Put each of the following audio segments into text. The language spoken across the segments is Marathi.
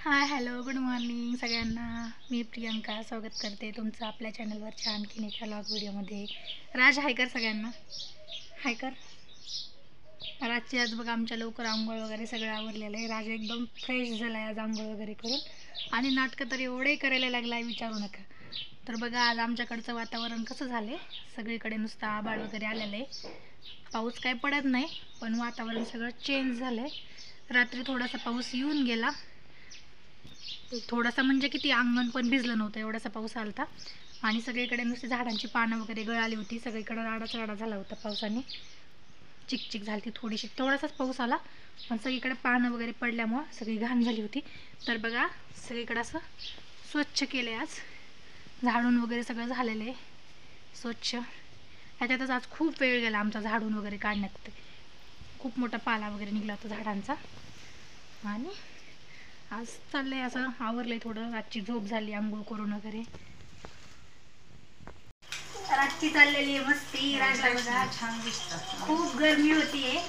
हाय हॅलो गुड मॉर्निंग सगळ्यांना. मी प्रियंका स्वागत करते तुमचं आपल्या चॅनलवरच्या आणखीन एका व्लॉग व्हिडिओमध्ये. राज हाय कर सगळ्यांना, हाय कर. राजची आज बघा आमच्या लवकर आंघोळ वगैरे सगळं आवरलेलं आहे. राज एकदम फ्रेश झाला आहे आज आंघोळ वगैरे करून, आणि नाटकं तर एवढे करायला लागला आहे विचारू नका. तर बघा आज आमच्याकडचं वातावरण कसं झालं आहे, सगळीकडे नुसतं आभाळ वगैरे आलेलं आहे. पाऊस काय पडत नाही, पण वातावरण सगळं चेंज झालं आहे. रात्री थोडासा पाऊस येऊन गेला, थोडासा म्हणजे किती, अंगण पण भिजलं नव्हतं एवढासा पाऊस आलता. आणि सगळीकडे नुसती झाडांची पानं वगैरे गळाली होती, सगळीकडे राडाच राडा झाला होता पावसाने. चिकचिक झाली थोडीशी, थोडासाच पाऊस आला पण सगळीकडे पानं वगैरे पडल्यामुळं सगळी घाण झाली होती. तर बघा सगळीकडे असं स्वच्छ केलं आहे, आज झाडून वगैरे सगळं झालेलं आहे स्वच्छ. ह्याच्यातच आज खूप वेळ गेला आमचा झाडून वगैरे काढण्यात. खूप मोठा पाला वगैरे निघला होता झाडांचा. आणि आज चाललंय असं आवरलंय थोडं. रातची झोप झाली आंघोळ करून वगैरे. रातची चाललेली आहे मस्ती. राजला बघा छान दिसतं, खूप गरमी होतीये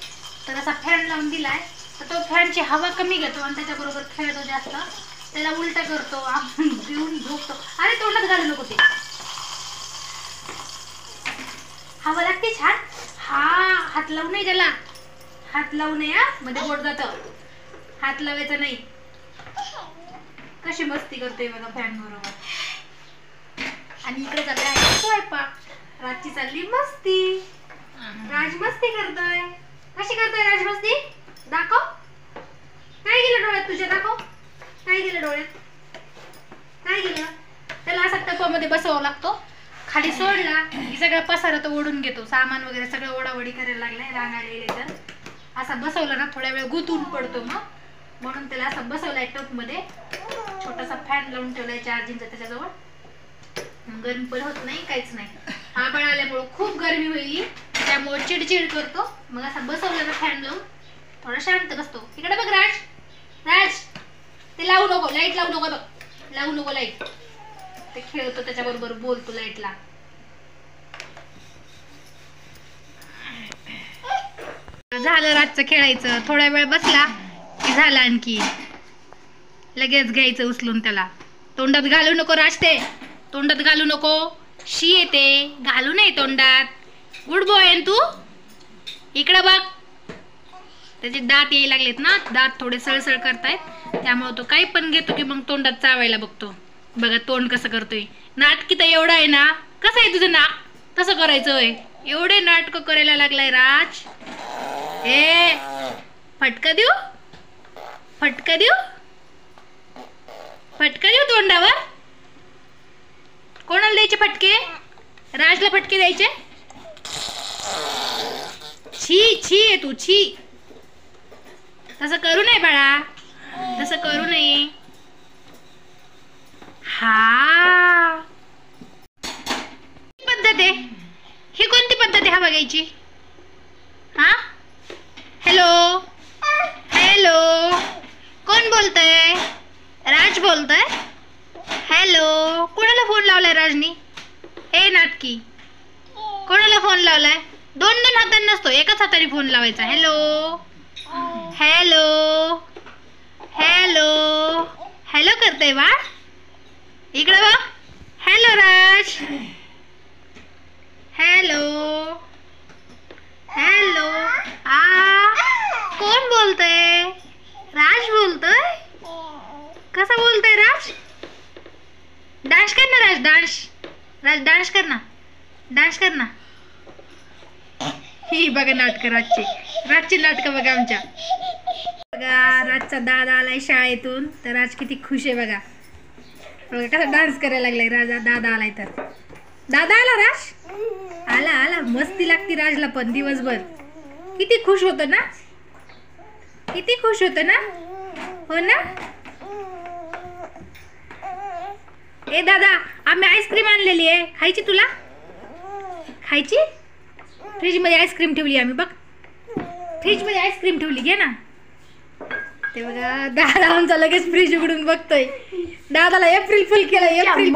तर असा फॅन लावून दिलाय, तर तो फॅनची हवा कमी घेतो आणि त्याच्याबरोबर खेळतो जास्त, त्याला उलटा करतो, आपण घेऊन झोपतो. अरे तोंडात घालू नको, ते हवा लागते छान. हा हात लावू नये त्याला, हात लावू नये, मध्ये बोट जातं, हात लावायचा नाही. कशी मस्ती करतोय बघा फॅन बरोबर. आणि इकडे चाललाय स्वयंपाक. राजची चालली मस्ती. राज मस्ती करतोय. कशी करतोय राज मस्ती? दाखव. काय गेलं डोळ्यात तुझ्या? दाखव काय गेलं डोळ्यात, काय गेलं? त्याला असा टपामध्ये बसवावं लागतो, खाली सोडला की सगळा पसारा तो ओढून घेतो, सामान वगैरे सगळं ओढाओढी करायला लागलाय. रांगायला तर असा बसवला ना थोड्या वेळ गुतून पडतो, मग म्हणून त्याला असं बसवलाय टप मध्ये. छोटासा फॅन लावून ठेवलाय चार्जिंगचा त्याच्याजवळ, गरमी पण होत नाही काहीच नाही. आभाळ आल्यामुळे खूप गरमी होईल त्यामुळे चिडचिड करतो, मग असा बसवला ना फॅन लावून थोडा शांत बसतो. इकडे बघ राज, राज ते लावू नको, लाईट लावू नको बघ, लावू नको लाईट. ते खेळतो त्याच्याबरोबर, बोलतो लाईटला. झालं रातचं खेळायचं, थोडा वेळ बसला की झालं, आणखी लगेच घ्यायचं उचलून त्याला. तोंडात घालू नको राज, ते तोंडात घालू नको, शी येते, घालू नये तोंडात. गुड बॉय तू. इकडं बघ, त्याचे दात यायला लागलेत ना, दात थोडे सळसळ करतायत, त्यामुळे तो काही पण घेतो की मग तोंडात चावायला बघतो. बघा तोंड कसं करतोय. नाटकी तर एवढा आहे ना, कसं आहे तुझं नाक, तसं करायचंय. एवढे नाटक करायला लागलाय राज. ए फटका देऊ, फटका देऊ, फटका देऊ तोंडावर. कोणाला द्यायचे फटके? राजला फटके द्यायचे? छी छी आहे तू, छी. तसं करू नये बाळा, तसं करू नये. हा पद्धत आहे ही, कोणती पद्धत आहे हा बघायची? हा हॅलो हॅलो, कोण बोलतय? राज बोलतय. हॅलो, कोणाला फोन लावलाय राजनी? ए नाटकी, कोणाला फोन लावलाय? दोन दोन हातांनी नसतो, एकाच हाताने फोन लावायचा. हॅलो हॅलो हॅलो हॅलो करतय बा. इकडे बा. हॅलो राज, हॅलो हॅलो. कोण बोलतय? राज बोलतोय. कसा बोलतोय राज? डान्स कर ना राज, डान्स. राज डान्स कर ना, डान्स कर ना. ही बघा नाटक राजची, राजची नाटक बघा आमच्या. बघा राजचा दादा आलाय शाळेतून, तर राज किती खुश आहे बघा. बघा कसा डान्स करायला लागलाय राजा. दादा आलाय तर, दादा आला राज, आला आला. मस्ती लागती राजला पण दिवसभर. किती खुश होतो ना, किती खुश होतो ना, हो ना. ए दादा, आम्ही आईस्क्रीम आणलेली आहे, खायची तुला? खायची? फ्रीज मध्ये आईस्क्रीम ठेवली आम्ही बघ, फ्रीज मध्ये आईस्क्रीम ठेवली, घे ना. ते बघा दादा आमचा लगेच फ्रीज उघडून बघतोय. दादाला एप्रिल फुल केलं, एप्रिल.